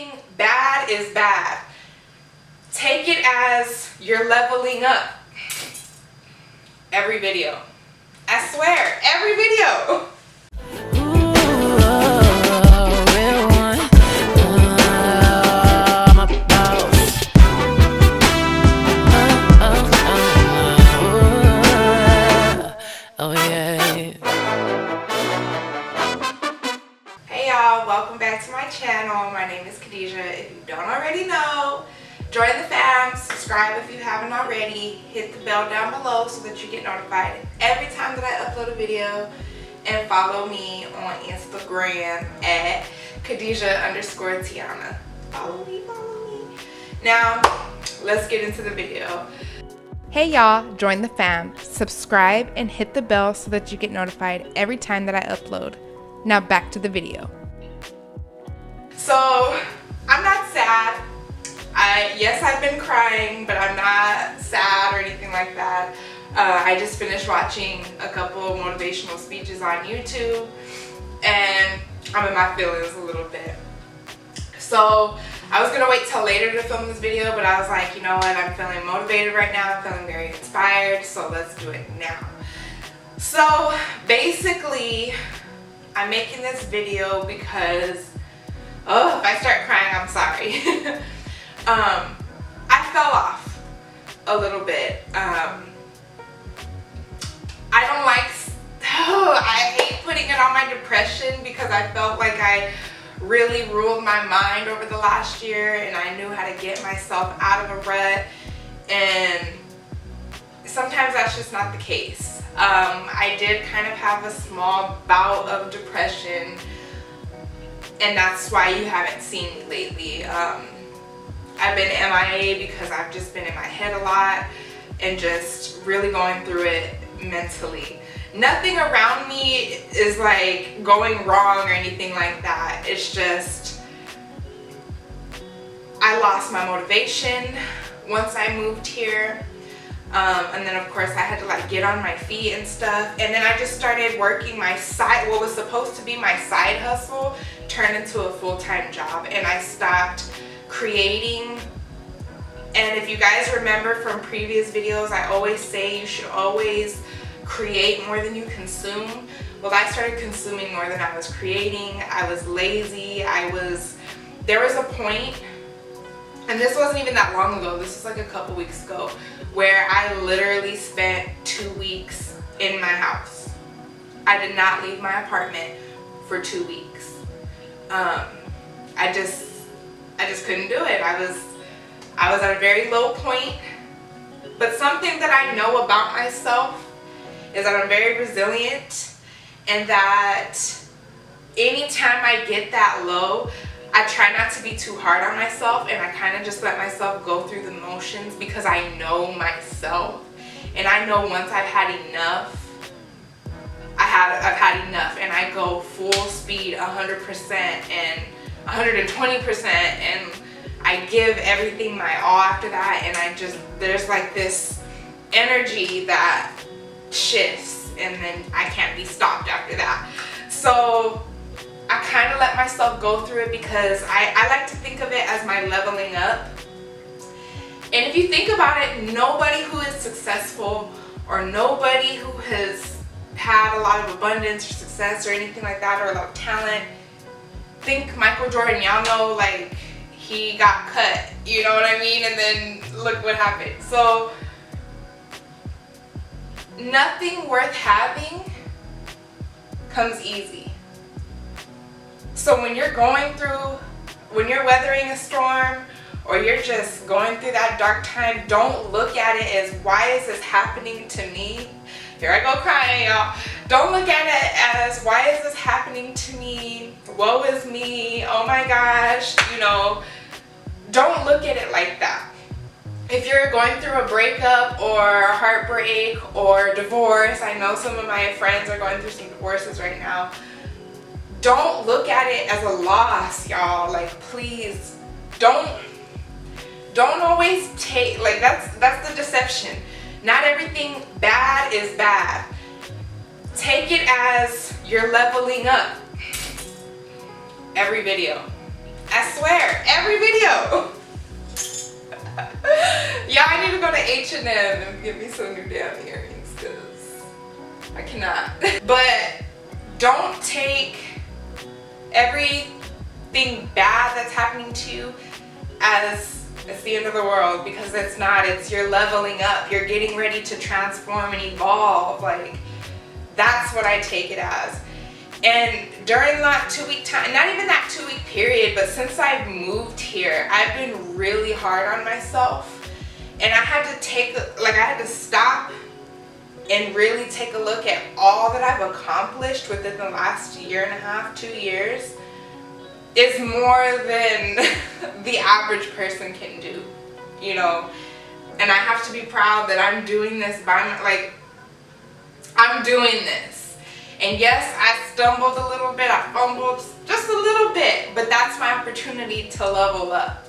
everything bad is bad. Take it as you're leveling up. Every video. I swear, every video. Welcome back to my channel. My name is Khadijah. If you don't already know, join the fam, subscribe if you haven't already, hit the bell down below so that you get notified every time that I upload a video, and follow me on Instagram at Khadijah_Tiana. Follow me. Now, let's get into the video. Hey y'all, join the fam, subscribe and hit the bell so that you get notified every time that I upload. Now back to the video. So, I'm not sad. Yes, I've been crying, but I'm not sad or anything like that. I just finished watching a couple of motivational speeches on YouTube, and I'm in my feelings a little bit. So, I was gonna wait till later to film this video, but I was like, you know what, I'm feeling motivated right now, I'm feeling very inspired, so let's do it now. So, basically, I'm making this video because if I start crying, I'm sorry. I fell off a little bit. I hate putting it on my depression because I felt like I really ruled my mind over the last year and I knew how to get myself out of a rut, and sometimes that's just not the case. I did kind of have a small bout of depression, and that's why you haven't seen me lately. I've been MIA because I've just been in my head a lot and just really going through it mentally. Nothing around me is like going wrong or anything like that. It's just I lost my motivation once I moved here. And then of course I had to like get on my feet and stuff, and then I just started working my side, what was supposed to be my side hustle turned into a full-time job, and I stopped creating. And if you guys remember from previous videos, I always say you should always create more than you consume. Well, I started consuming more than I was creating. I was lazy. There was a point, and this wasn't even that long ago, this was like a couple weeks ago, where I literally spent 2 weeks in my house. I did not leave my apartment for 2 weeks. I just couldn't do it. I was at a very low point. But something that I know about myself is that I'm very resilient, and that anytime I get that low, I try not to be too hard on myself, and I kind of just let myself go through the motions because I know myself, and I know once I've had enough, I've had enough, and I go full speed 100% and 120%, and I give everything my all after that, and there's like this energy that shifts, and then I can't be stopped after that. So I kind of let myself go through it because I like to think of it as my leveling up. And if you think about it, nobody who is successful, or nobody who has had a lot of abundance or success or anything like that, or a lot of talent, think Michael Jordan, y'all know, like, he got cut, you know what I mean? And then look what happened. So nothing worth having comes easy. So when you're weathering a storm, or you're just going through that dark time, don't look at it as, why is this happening to me? Here I go crying, y'all. Don't look at it as, why is this happening to me? Woe is me, oh my gosh, you know. Don't look at it like that. If you're going through a breakup or heartbreak or divorce, I know some of my friends are going through some divorces right now. Don't look at it as a loss, y'all. Like, please, don't always take, like, that's the deception. Not everything bad is bad. Take it as you're leveling up. Every video. I swear, know. Yeah, I need to go to H&M and get me some new damn earrings because I cannot. But don't take everything bad that's happening to you as it's the end of the world, because it's not. It's you're leveling up. You're getting ready to transform and evolve. Like, that's what I take it as. And during that 2-week time, not even that 2-week period, but since I've moved here, I've been really hard on myself. And I had to stop and really take a look at all that I've accomplished within the last 1.5 to 2 years. Is more than the average person can do, you know. And I have to be proud that I'm doing this I'm doing this. And yes, I stumbled a little bit, I fumbled just a little bit, but that's my opportunity to level up.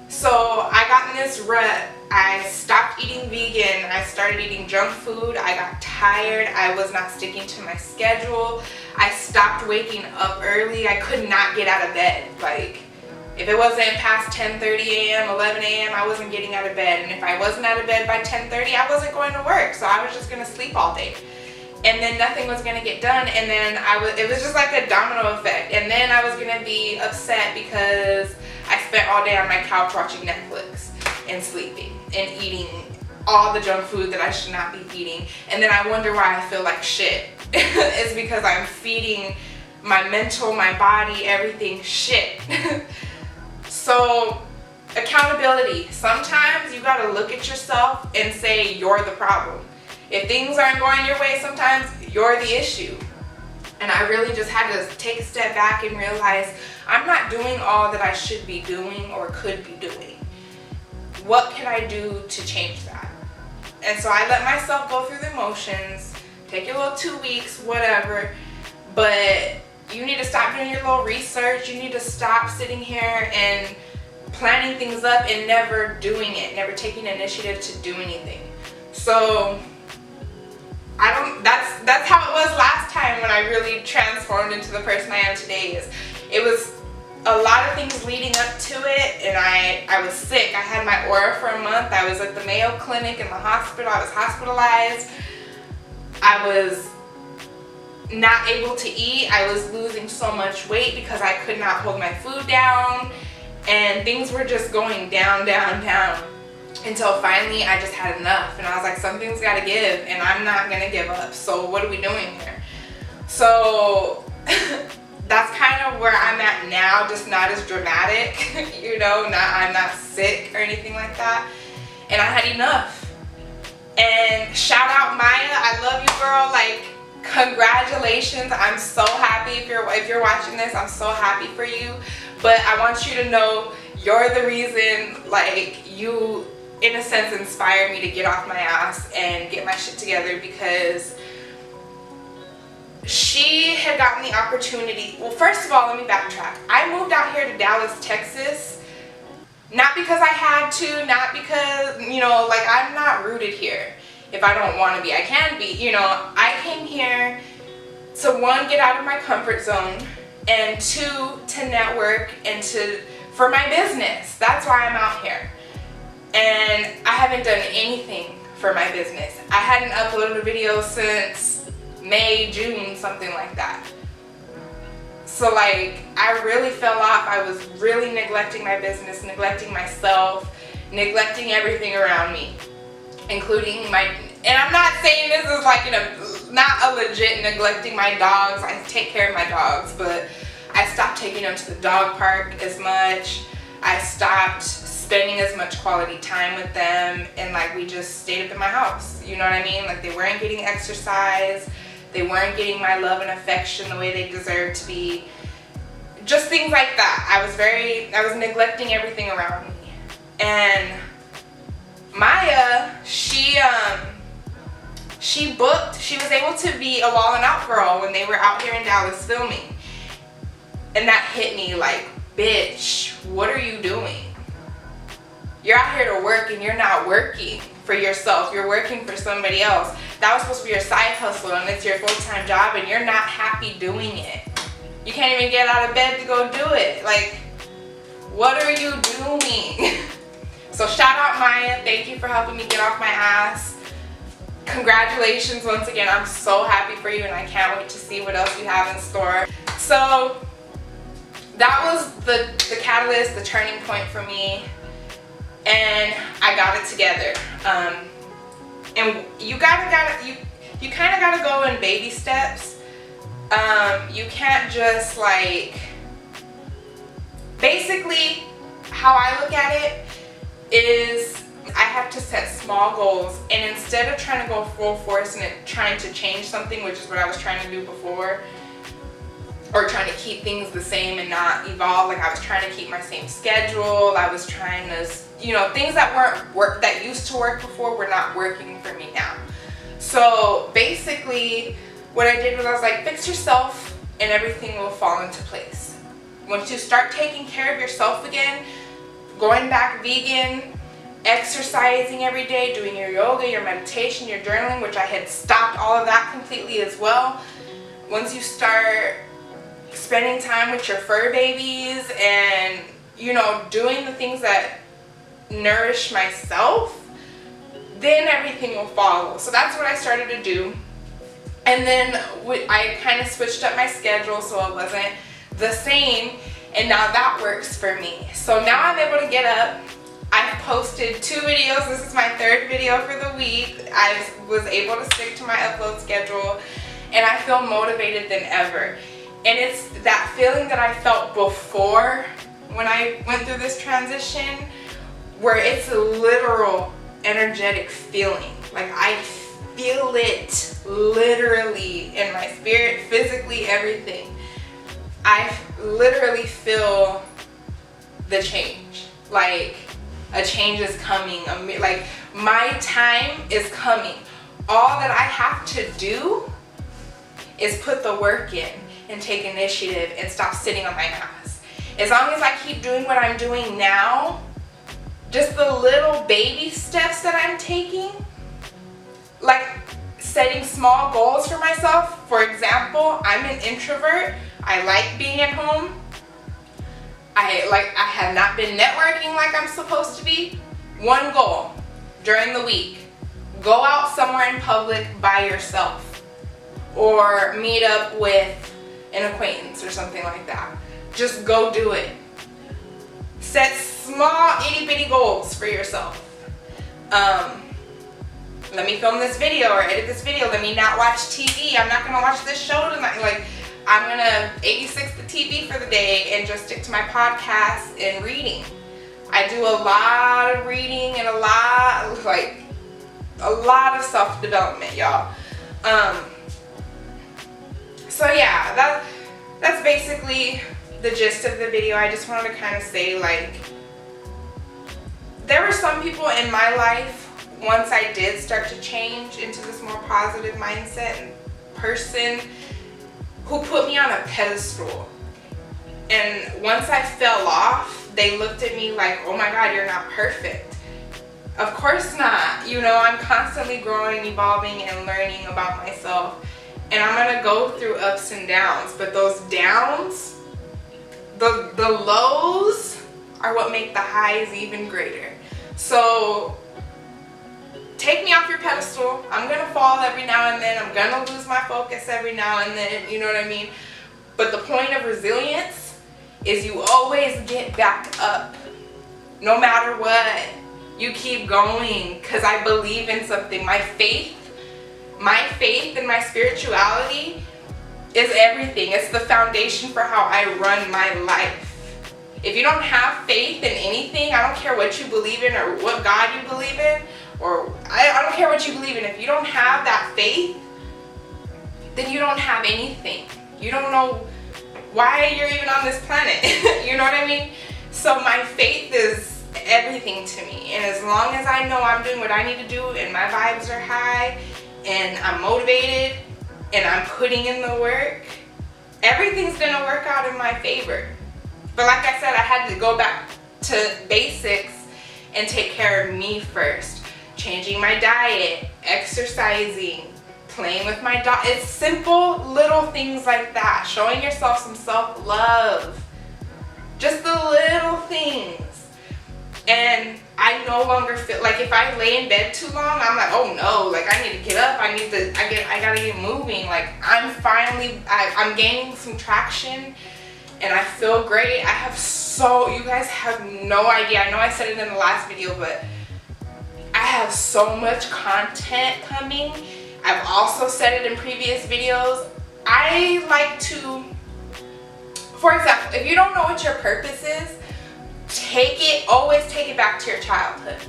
So I got in this rut. I stopped eating vegan. I started eating junk food. I got tired. I was not sticking to my schedule. I stopped waking up early. I could not get out of bed. Like, if it wasn't past 10:30 a.m., 11 a.m., I wasn't getting out of bed. And if I wasn't out of bed by 10:30, I wasn't going to work. So I was just going to sleep all day. And then nothing was going to get done. And then it was just like a domino effect. And then I was going to be upset because I spent all day on my couch watching Netflix and sleeping and eating all the junk food that I should not be eating. And then I wonder why I feel like shit. It's because I'm feeding my mental, my body, everything shit. So accountability. Sometimes you gotta look at yourself and say you're the problem. If things aren't going your way, sometimes you're the issue. And I really just had to take a step back and realize I'm not doing all that I should be doing or could be doing. What can I do to change that? And so I let myself go through the motions, take your little 2 weeks, whatever, but you need to stop doing your little research. You need to stop sitting here and planning things up and never doing it, never taking initiative to do anything. So that's how it was last time when I really transformed into the person I am today. It was a lot of things leading up to it, and I was sick. I had my aura for a month. I was at the Mayo Clinic in the hospital. I was hospitalized. I was not able to eat. I was losing so much weight because I could not hold my food down, and things were just going down, down, down, until finally I just had enough. And I was like, something's got to give, and I'm not going to give up. So what are we doing here? So that's kind of where I'm at now, just not as dramatic, you know, I'm not sick or anything like that. And I had enough. And shout out Maya, I love you, girl. Like, congratulations. I'm so happy if you're watching this. I'm so happy for you. But I want you to know you're the reason, like, you in a sense inspired me to get off my ass and get my shit together, because she had gotten the opportunity. Well, first of all, let me backtrack. I moved out here to Dallas, Texas, not because I had to, not because, you know, like, I'm not rooted here. If I don't want to be, I can be, you know. I came here to, one, get out of my comfort zone, and two, to network and for my business. That's why I'm out here. And I haven't done anything for my business. I hadn't uploaded a video since May, June, something like that. So, like, I really fell off. I was really neglecting my business, neglecting myself, neglecting everything around me, including and I'm not saying this is like, not a legit neglecting my dogs. I take care of my dogs, but I stopped taking them to the dog park as much. I stopped spending as much quality time with them, and like, we just stayed up in my house. You know what I mean? Like, they weren't getting exercise. They weren't getting my love and affection the way they deserved to be. Just things like that. I was neglecting everything around me. And Maya, she was able to be a Wallin' Out girl when they were out here in Dallas filming. And that hit me like, bitch, what are you doing? You're out here to work and you're not working for yourself. You're working for somebody else. That was supposed to be your side hustle, and it's your full-time job, and you're not happy doing it. You can't even get out of bed to go do it. Like, What are you doing? So shout out Maya, thank you for helping me get off my ass. Congratulations once again, I'm so happy for you and I can't wait to see what else you have in store. So that was the catalyst, the turning point for me, and I got it together. And you kind of gotta go in baby steps. You can't just like, basically how I look at it is I have to set small goals, and instead of trying to go full force and trying to change something, which is what I was trying to do before, or trying to keep things the same and not evolve, like I was trying to keep my same schedule, I was trying to, you know, things that that used to work before were not working for me now. So basically what I did was I was like, fix yourself and everything will fall into place. Once you start taking care of yourself again, going back vegan, exercising every day, doing your yoga, your meditation, your journaling, which I had stopped all of that completely as well. Once you start spending time with your fur babies and, you know, doing the things that nourish myself, then everything will follow. So that's what I started to do. And then I kind of switched up my schedule so it wasn't the same, and now that works for me. So now I'm able to get up. I've posted 2 videos. This is my 3rd video for the week. I was able to stick to my upload schedule, and I feel motivated than ever. And it's that feeling that I felt before when I went through this transition, where it's a literal energetic feeling. Like I feel it literally in my spirit, physically, everything. I literally feel the change. Like a change is coming. Like my time is coming. All that I have to do is put the work in and take initiative and stop sitting on my ass. As long as I keep doing what I'm doing now, just the little baby steps that I'm taking, like setting small goals for myself. For example, I'm an introvert. I like being at home. I have not been networking like I'm supposed to be. One goal during the week: go out somewhere in public by yourself, or meet up with an acquaintance or something like that. Just go do it. Set small itty bitty goals for yourself. Let me film this video or edit this video. Let me not watch TV. I'm not gonna watch this show tonight. Like, I'm gonna 86 the TV for the day and just stick to my podcast and reading. I do a lot of reading and a lot of self-development, y'all. So yeah, that's basically the gist of the video. I just wanted to kind of say, like, there were some people in my life, once I did start to change into this more positive mindset and person, who put me on a pedestal. And once I fell off, they looked at me like, oh my God, you're not perfect. Of course not. You know, I'm constantly growing, evolving, and learning about myself. And I'm gonna go through ups and downs, but those downs, the lows are what make the highs even greater. So take me off your pedestal. I'm gonna fall every now and then. I'm gonna lose my focus every now and then, you know what I mean? But the point of resilience is you always get back up. No matter what, you keep going, because I believe in something. My faith and my spirituality is everything. It's the foundation for how I run my life. If you don't have faith in anything, I don't care what you believe in or what God you believe in, or I don't care what you believe in. If you don't have that faith, then you don't have anything. You don't know why you're even on this planet. You know what I mean? So my faith is everything to me. And as long as I know I'm doing what I need to do and my vibes are high and I'm motivated and I'm putting in the work, everything's gonna work out in my favor. But like I said, I had to go back to basics and take care of me first. Changing my diet, exercising, playing with my dog. It's simple little things like that. Showing yourself some self-love. Just the little things. no longer feel like if I lay in bed too long, I'm like, oh no, like I need to get up. I gotta get moving. Like I'm gaining some traction and I feel great. You guys have no idea. I know I said it in the last video, but I have so much content coming. I've also said it in previous videos. I like to, for example, if you don't know what your purpose is, always take it back to your childhood.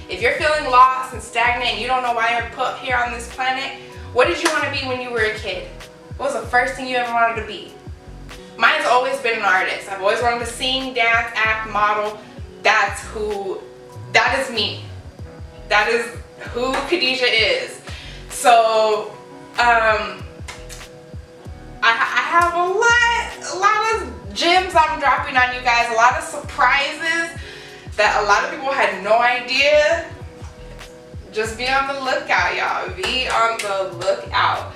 If you're feeling lost and stagnant and you don't know why you're put here on this planet, what did you want to be when you were a kid? What was the first thing you ever wanted to be? Mine's always been an artist. I've always wanted to sing, dance, act, model. That is me. That is who Khadijah is. So, I have a lot of gems I'm dropping on you guys, a lot of surprises that a lot of people had no idea. Just be on the lookout, y'all. Be on the lookout.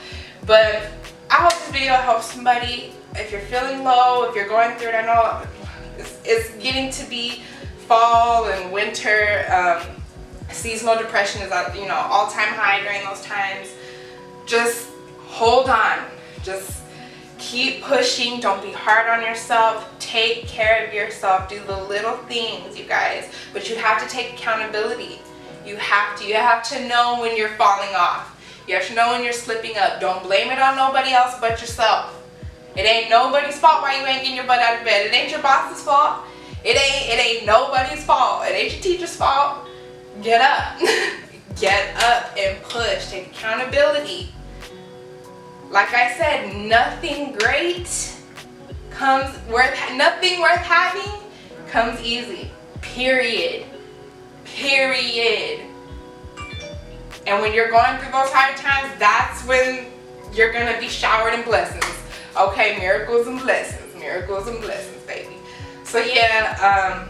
But I hope this video helps somebody. If you're feeling low, if you're going through it, I know it's getting to be fall and winter. Seasonal depression is at, all-time high during those times. Just hold on. Just keep pushing. Don't be hard on yourself. Take care of yourself. Do the little things, you guys. But you have to take accountability. You have to know when you're falling off. You have to know when you're slipping up. Don't blame it on nobody else but yourself. It ain't nobody's fault why you ain't getting your butt out of bed. It ain't your boss's fault. It ain't nobody's fault. It ain't your teacher's fault. Get up. Get up and push. Take accountability. Like I said, nothing worth having comes easy. Period. And when you're going through those hard times, that's when you're gonna be showered in blessings. Okay, miracles and blessings, baby. So yeah,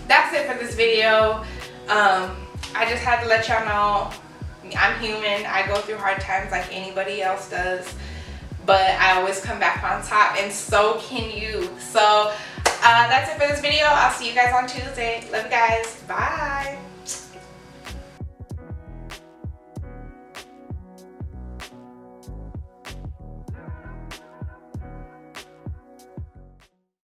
that's it for this video. I just had to let y'all know I'm human. I go through hard times like anybody else does, but I always come back on top, and so can you. So that's it for this video. I'll see you guys on Tuesday. Love you guys. Bye.